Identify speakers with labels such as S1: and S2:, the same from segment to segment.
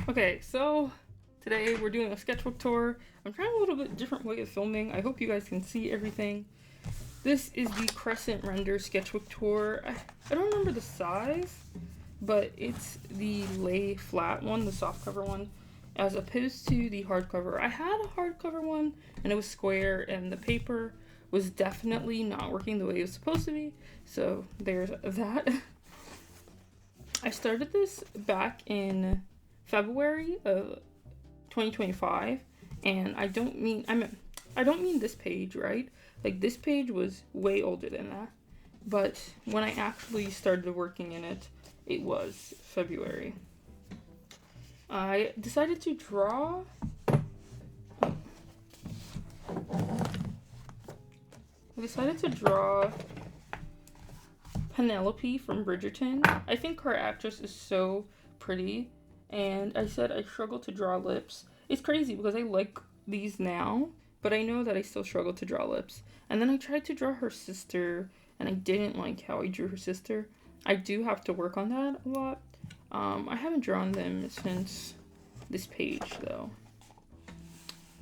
S1: Okay, so today we're doing a sketchbook tour. I'm trying a little bit different way of filming. I hope you guys can see everything. This is the Crescent Render sketchbook tour. I don't remember the size, but it's the lay flat one, the soft cover one, as opposed to the hardcover. I had a hardcover one and it was square and the paper was definitely not working the way it was supposed to be. So there's that. I started this back in February of 2025, and I don't mean this page, right? Like, this page was way older than that, but when I actually started working in it, it was February. I decided to draw Penelope from Bridgerton. I think her actress is so pretty, and I said I struggle to draw lips. It's crazy because I like these now, but I know that I still struggle to draw lips. And then I tried to draw her sister, and I didn't like how I drew her sister. I do have to work on that a lot. I haven't drawn them since this page, though.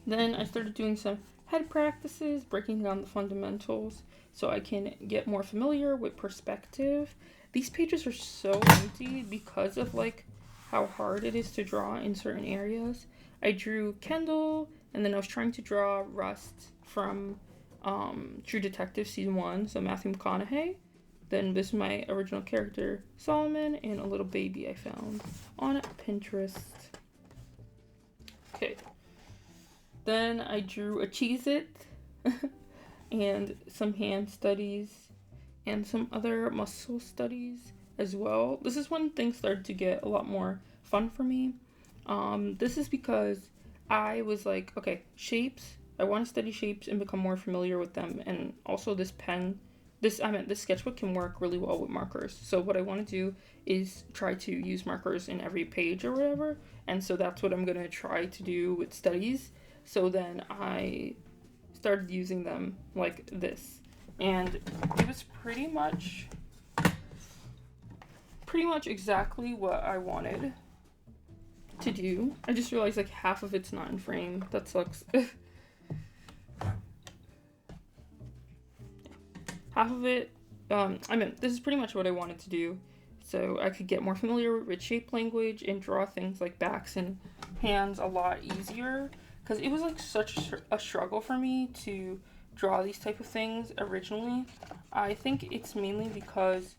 S1: Then I started doing some head practices, breaking down the fundamentals so I can get more familiar with perspective. These pages are so empty because of like how hard it is to draw in certain areas. I drew Kendall, and then I was trying to draw Rust from True Detective Season 1, so Matthew McConaughey. Then this is my original character, Solomon, and a little baby I found on Pinterest. Okay. Then I drew a Cheez-It and some hand studies and some other muscle studies as well. This is when things started to get a lot more fun for me. This is because I was like, okay, shapes. I want to study shapes and become more familiar with them. And also this sketchbook can work really well with markers. So what I want to do is try to use markers in every page or whatever. And so that's what I'm going to try to do with studies. So then I started using them like this. And it was pretty much exactly what I wanted to do. I just realized like half of it's not in frame. That sucks. Half of it, this is pretty much what I wanted to do. So I could get more familiar with shape language and draw things like backs and hands a lot easier. Because it was like such a struggle for me to draw these type of things originally. I think it's mainly because,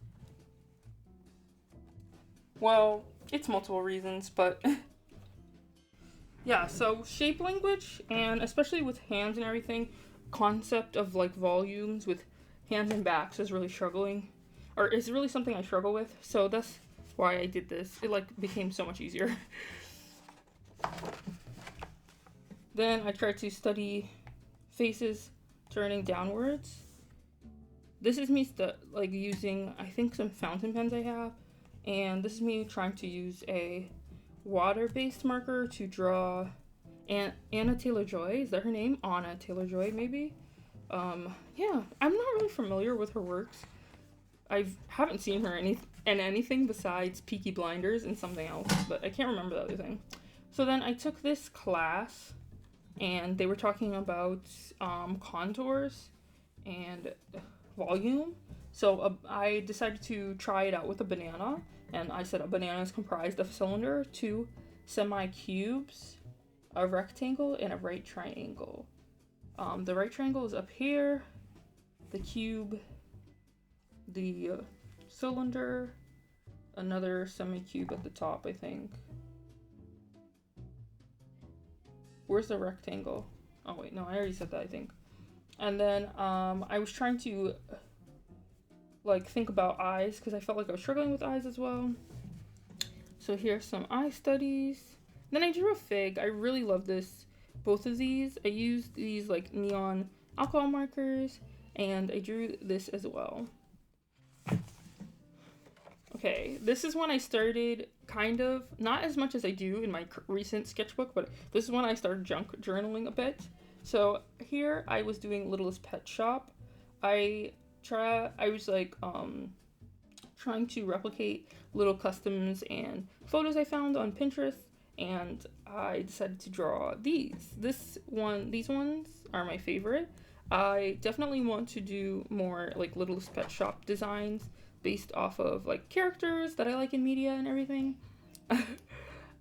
S1: well, it's multiple reasons, but yeah, so shape language, and especially with hands and everything, concept of like volumes with hands and backs is really something I struggle with. So that's why I did this. It like became so much easier. Then I tried to study faces turning downwards. This is me using, I think, some fountain pens I have. And this is me trying to use a water-based marker to draw Anna Taylor-Joy. Is that her name? Anna Taylor-Joy, maybe? Yeah, I'm not really familiar with her works. I haven't seen her in anything besides Peaky Blinders and something else, but I can't remember the other thing. So then I took this class, and they were talking about contours and volume. So I decided to try it out with a banana, and I said a banana is comprised of a cylinder, 2 semi-cubes, a rectangle, and a right triangle. The right triangle is up here, the cube, the cylinder, another semi-cube at the top, I think. Where's the rectangle? Oh wait, no, I already said that, I think. And then I was trying to like think about eyes because I felt like I was struggling with eyes as well. So here's some eye studies. Then I drew a fig. I really love both of these. I used these like neon alcohol markers, and I drew this as well. Okay, this is when I started kind of, not as much as I do in my recent sketchbook, but this is when I started junk journaling a bit. So here I was doing Littlest Pet Shop. I was like trying to replicate little customs and photos I found on Pinterest, and I decided to draw these. These ones are my favorite. I definitely want to do more like little pet shop designs based off of like characters that I like in media and everything.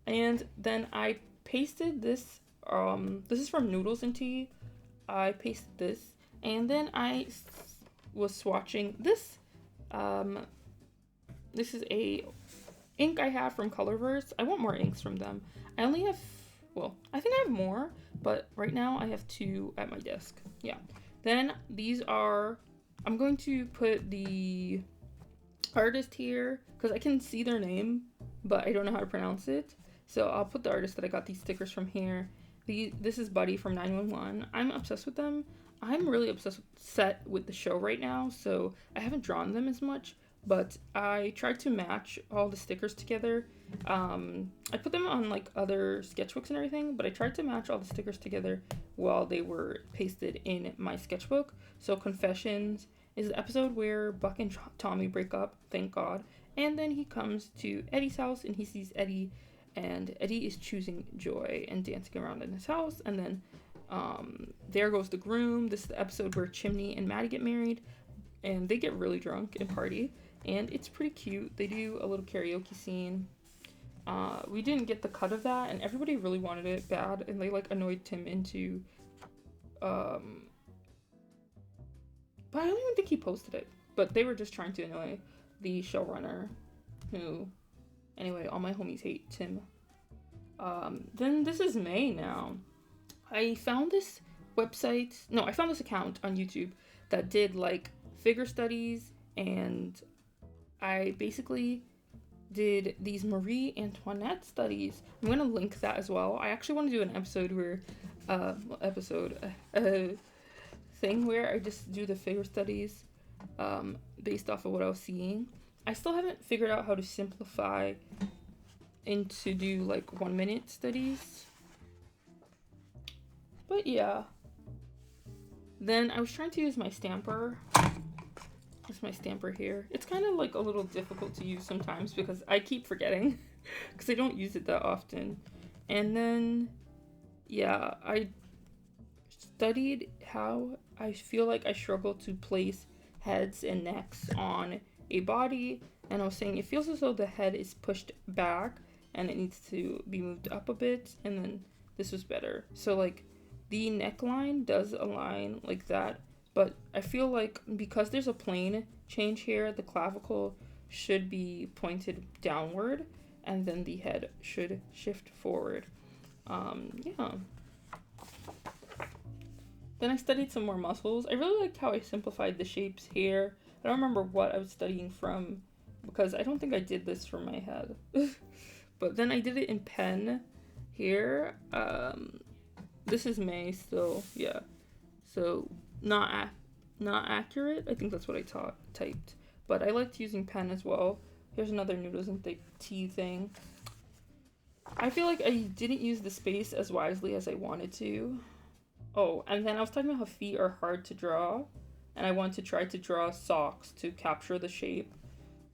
S1: And then I pasted this. This is from Noodles and Tea. I pasted this, and then I was swatching this. This is a ink I have from Colorverse. I want more inks from them. I only have, well, I think I have more, but right now I have 2 at my desk. Yeah. Then these are, I'm going to put the artist here because I can see their name, but I don't know how to pronounce it. So I'll put the artist that I got these stickers from here. This is Buddy from 911. I'm obsessed with them. I'm really obsessed with the show right now, so I haven't drawn them as much, but I tried to match all the stickers together. I put them on like other sketchbooks and everything, but I tried to match all the stickers together while they were pasted in my sketchbook. So Confessions is the episode where Buck and Tommy break up, thank God, and then he comes to Eddie's house and he sees Eddie, and Eddie is choosing joy and dancing around in his house, and then there goes the groom. This is the episode where Chimney and Maddie get married, and they get really drunk and party, and it's pretty cute. They do a little karaoke scene. We didn't get the cut of that, and everybody really wanted it bad, and they like annoyed Tim into but I don't even think he posted it, but they were just trying to annoy the showrunner, who, anyway, all my homies hate Tim. Then this is May now. I found this account on YouTube that did like figure studies, and I basically did these Marie Antoinette studies. I'm gonna link that as well. I actually want to do an episode where thing where I just do the figure studies based off of what I was seeing. I still haven't figured out how to simplify into do like 1-minute studies. But yeah. Then I was trying to use my stamper. That's my stamper here. It's kind of like a little difficult to use sometimes because I keep forgetting because I don't use it that often. And then, yeah, I studied how I feel like I struggle to place heads and necks on a body, and I was saying it feels as though the head is pushed back and it needs to be moved up a bit, and then this was better. So like the neckline does align like that, but I feel like because there's a plane change here, the clavicle should be pointed downward and then the head should shift forward. Yeah. Then I studied some more muscles. I really liked how I simplified the shapes here. I don't remember what I was studying from because I don't think I did this for my head. But then I did it in pen here. This is May still, yeah. So not accurate. I think that's what I typed. But I liked using pen as well. Here's another Noodles and Tea thing. I feel like I didn't use the space as wisely as I wanted to. Oh, and then I was talking about how feet are hard to draw, and I wanted to try to draw socks to capture the shape.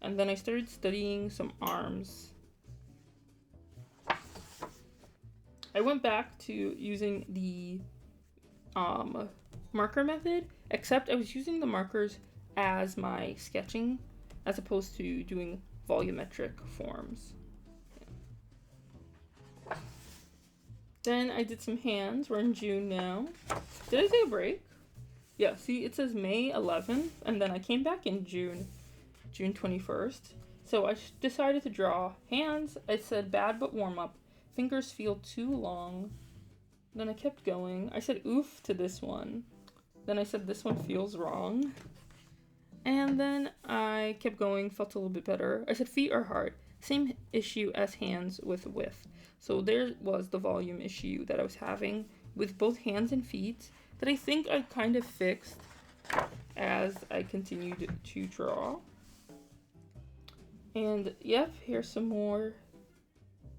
S1: And then I started studying some arms. I went back to using the marker method, except I was using the markers as my sketching as opposed to doing volumetric forms. Then I did some hands. We're in June now. Did I take a break? Yeah, see, it says May 11th, and then I came back in June 21st. So I decided to draw hands. I said bad but warm up. Fingers feel too long. Then I kept going. I said oof to this one. Then I said this one feels wrong. And then I kept going, felt a little bit better. I said feet are hard. Same issue as hands with width. So there was the volume issue that I was having with both hands and feet that I think I kind of fixed as I continued to draw. And yep, here's some more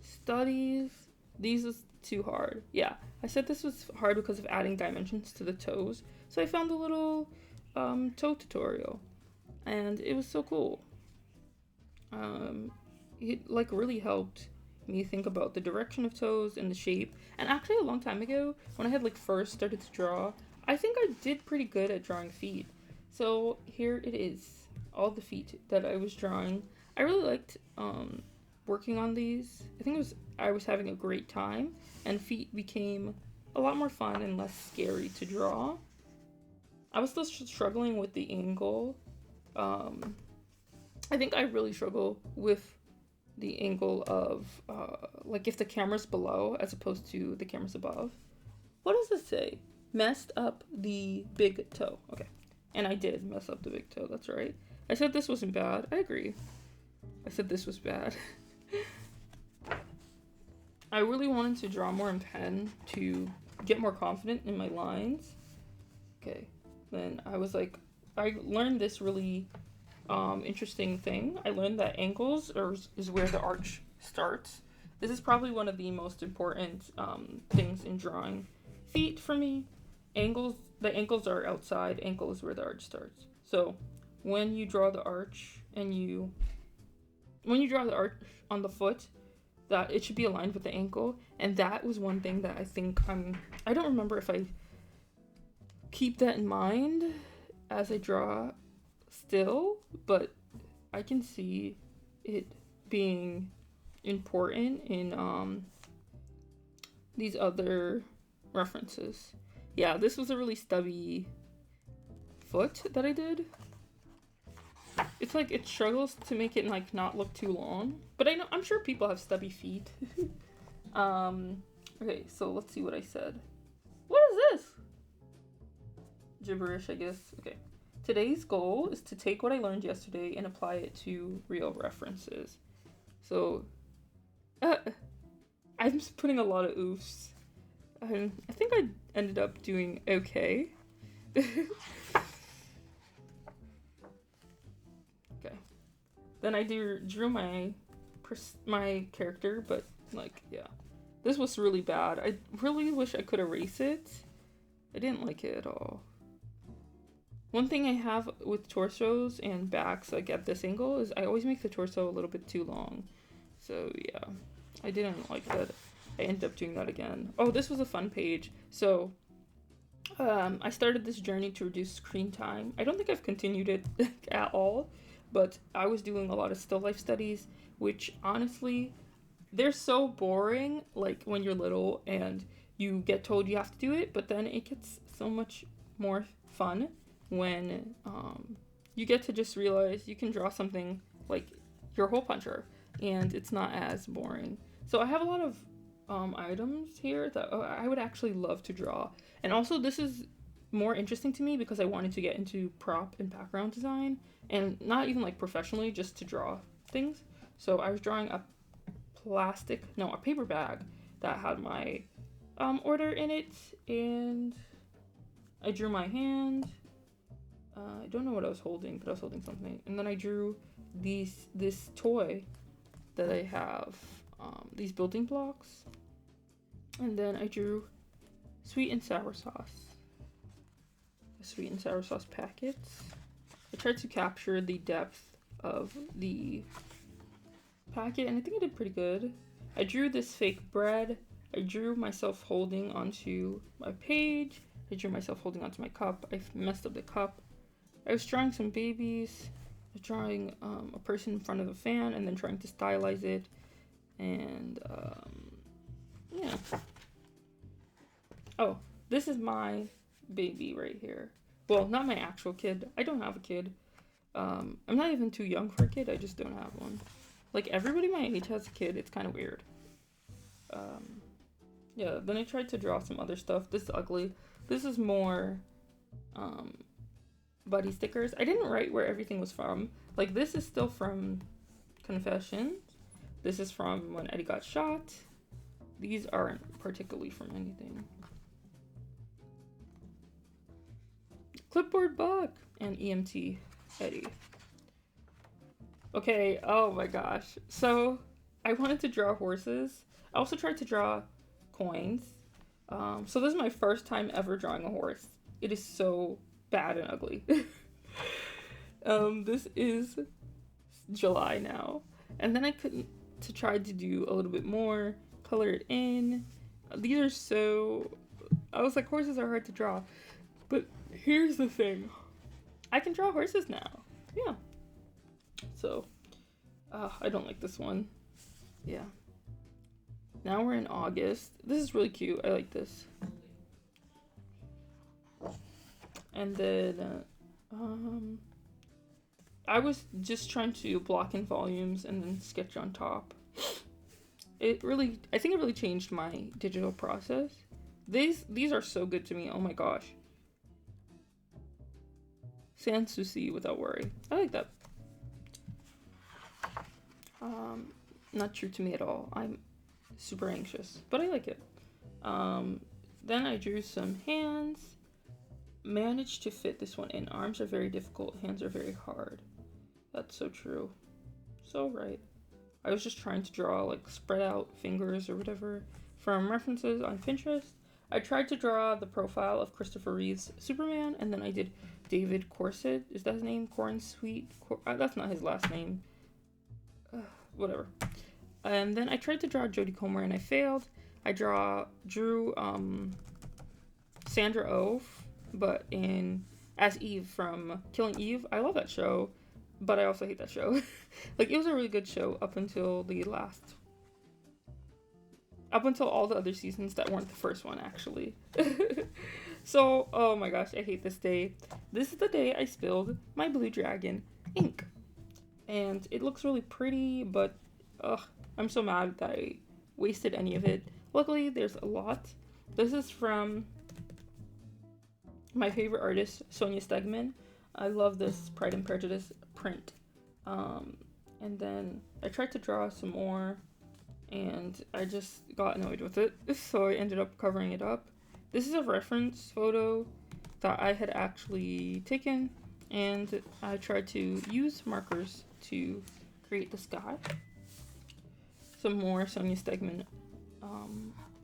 S1: studies. These was too hard. Yeah, I said this was hard because of adding dimensions to the toes. So I found a little toe tutorial, and it was so cool. It like really helped me think about the direction of toes and the shape. And actually a long time ago, when I had like first started to draw, I think I did pretty good at drawing feet. So here it is, all the feet that I was drawing. I really liked working on these. I was having a great time, and feet became a lot more fun and less scary to draw. I was still struggling with the angle. I think I really struggle with the angle of like if the camera's below as opposed to the camera's above. What does this say? Messed up the big toe. Okay. And I did mess up the big toe, that's right. I said this wasn't bad. I agree. I said this was bad. I really wanted to draw more in pen to get more confident in my lines. Okay. Then I was like, I learned this really interesting thing. I learned that angles is where the arch starts. This is probably one of the most important things in drawing feet for me. The ankles are outside. Ankle is where the arch starts. So when you draw the arch on the foot, that it should be aligned with the ankle. And that was one thing that I think I don't remember if I keep that in mind as I draw still, but I can see it being important in these other references. Yeah, this was a really stubby foot that I did. It's like it struggles to make it like not look too long, but I'm sure people have stubby feet. Okay, so let's see what I said. What is this? Gibberish, I guess. Okay. Today's goal is to take what I learned yesterday and apply it to real references. So, I'm just putting a lot of oofs. I think I ended up doing okay. Okay. Then I drew my character, but like, yeah. This was really bad. I really wish I could erase it. I didn't like it at all. One thing I have with torsos and backs, like at this angle, is I always make the torso a little bit too long. So yeah, I didn't like that. I ended up doing that again. Oh, this was a fun page. So I started this journey to reduce screen time. I don't think I've continued it at all, but I was doing a lot of still life studies, which honestly, they're so boring, like when you're little and you get told you have to do it, but then it gets so much more fun when you get to just realize you can draw something like your hole puncher and it's not as boring. So I have a lot of items here that I would actually love to draw. And also this is more interesting to me because I wanted to get into prop and background design, and not even like professionally, just to draw things. So I was drawing a paper bag that had my order in it, and I drew my hand. I don't know what I was holding, but I was holding something. And then I drew this toy that I have, these building blocks. And then I drew sweet and sour sauce. The sweet and sour sauce packets. I tried to capture the depth of the packet, and I think I did pretty good. I drew this fake bread. I drew myself holding onto my page. I drew myself holding onto my cup. I messed up the cup. I was drawing some babies. I was drawing a person in front of a fan and then trying to stylize it. And yeah. Oh, this is my baby right here. Well, not my actual kid. I don't have a kid. I'm not even too young for a kid. I just don't have one. Like, everybody my age has a kid. It's kind of weird. Yeah, then I tried to draw some other stuff. This is ugly. This is more buddy stickers. I didn't write where everything was from. Like, this is still from Confessions. This is from when Eddie got shot. These aren't particularly from anything. Clipboard Buck and EMT Eddie. Okay, oh my gosh. So I wanted to draw horses. I also tried to draw coins. So this is my first time ever drawing a horse. It is so bad and ugly. This is July now. And then to try to do a little bit more, color it in. These are so, I was like, horses are hard to draw. But here's the thing. I can draw horses now. Yeah. So, I don't like this one. Yeah. Now we're in August. This is really cute. I like this. And then, I was just trying to block in volumes and then sketch on top. I think it really changed my digital process. These are so good to me. Oh my gosh. Sans souci without worry. I like that. Not true to me at all. I'm super anxious, but I like it. Then I drew some hands. Managed to fit this one in. Arms are very difficult. Hands are very hard. That's so true. So right. I was just trying to draw like spread out fingers or whatever from references on Pinterest. I tried to draw the profile of Christopher Reeve's Superman, and then I did David Corset. Is that his name? That's not his last name. Whatever. And then I tried to draw Jodie Comer and I failed. I drew Sandra Oh, but as Eve from Killing Eve. I love that show, but I also hate that show. Like, it was a really good show up until all the other seasons that weren't the first one, actually. So, oh my gosh, I hate this day. This is the day I spilled my Blue Dragon ink. And it looks really pretty, but I'm so mad that I wasted any of it. Luckily, there's a lot. This is from my favorite artist, Sonia Stegman. I love this Pride and Prejudice print. And then I tried to draw some more, and I just got annoyed with it, so I ended up covering it up. This is a reference photo that I had actually taken, and I tried to use markers to create the sky. Some more Sonia Stegman.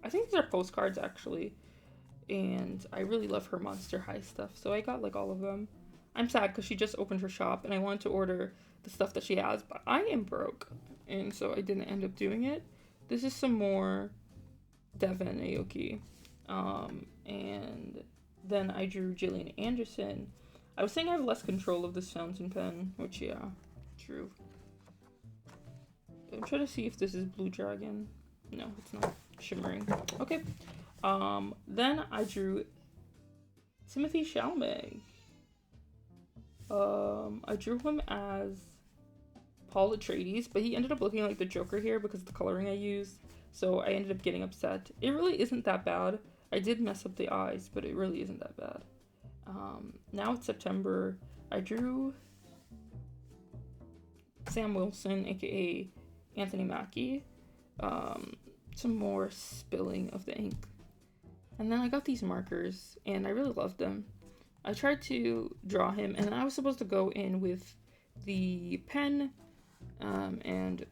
S1: I think these are postcards, actually, and I really love her Monster High stuff, so I got like all of them. I'm sad because she just opened her shop, and I wanted to order the stuff that she has, but I am broke, and so I didn't end up doing it. This is some more Devin Aoki. And then I drew Gillian Anderson. I was saying I have less control of this fountain pen, which, yeah, true. I'm trying to see if this is Blue Dragon. No, it's not. Shimmering. Okay. Then I drew Timothée Chalamet. I drew him as Paul Atreides, but he ended up looking like the Joker here because of the coloring I used, so I ended up getting upset. It really isn't that bad. I did mess up the eyes, but it really isn't that bad. Now it's September. I drew Sam Wilson, aka Anthony Mackie. Some more spilling of the ink. And then I got these markers, and I really loved them. I tried to draw him, and I was supposed to go in with the pen and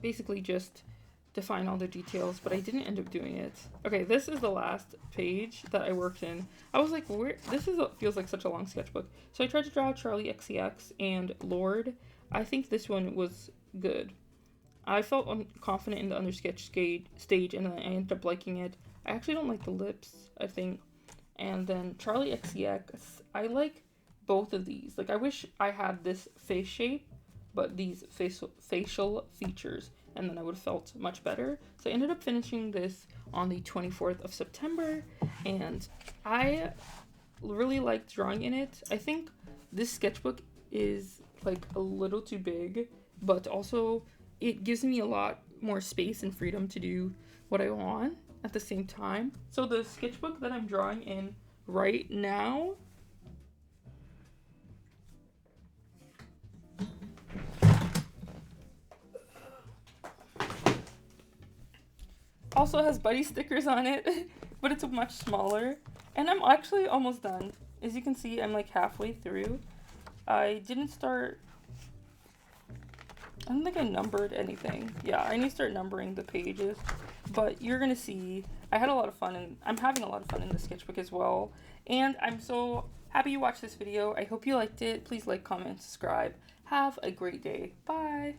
S1: basically just define all the details, but I didn't end up doing it. Okay, this is the last page that I worked in. I was like, feels like such a long sketchbook. So I tried to draw Charlie XCX and Lord. I think this one was good. I felt confident in the undersketch stage, and then I ended up liking it. I actually don't like the lips, I think. And then Charlie XCX, I like both of these. Like, I wish I had this face shape, but these facial features, and then I would have felt much better. So I ended up finishing this on the 24th of September, and I really liked drawing in it. I think this sketchbook is like a little too big, but also it gives me a lot more space and freedom to do what I want at the same time. So the sketchbook that I'm drawing in right now also has buddy stickers on it, but it's much smaller. And I'm actually almost done. As you can see, I'm like halfway through. I don't think I numbered anything. Yeah, I need to start numbering the pages. But you're gonna see, I had a lot of fun, and I'm having a lot of fun in the sketchbook as well. And I'm so happy you watched this video. I hope you liked it. Please like, comment, subscribe. Have a great day. Bye.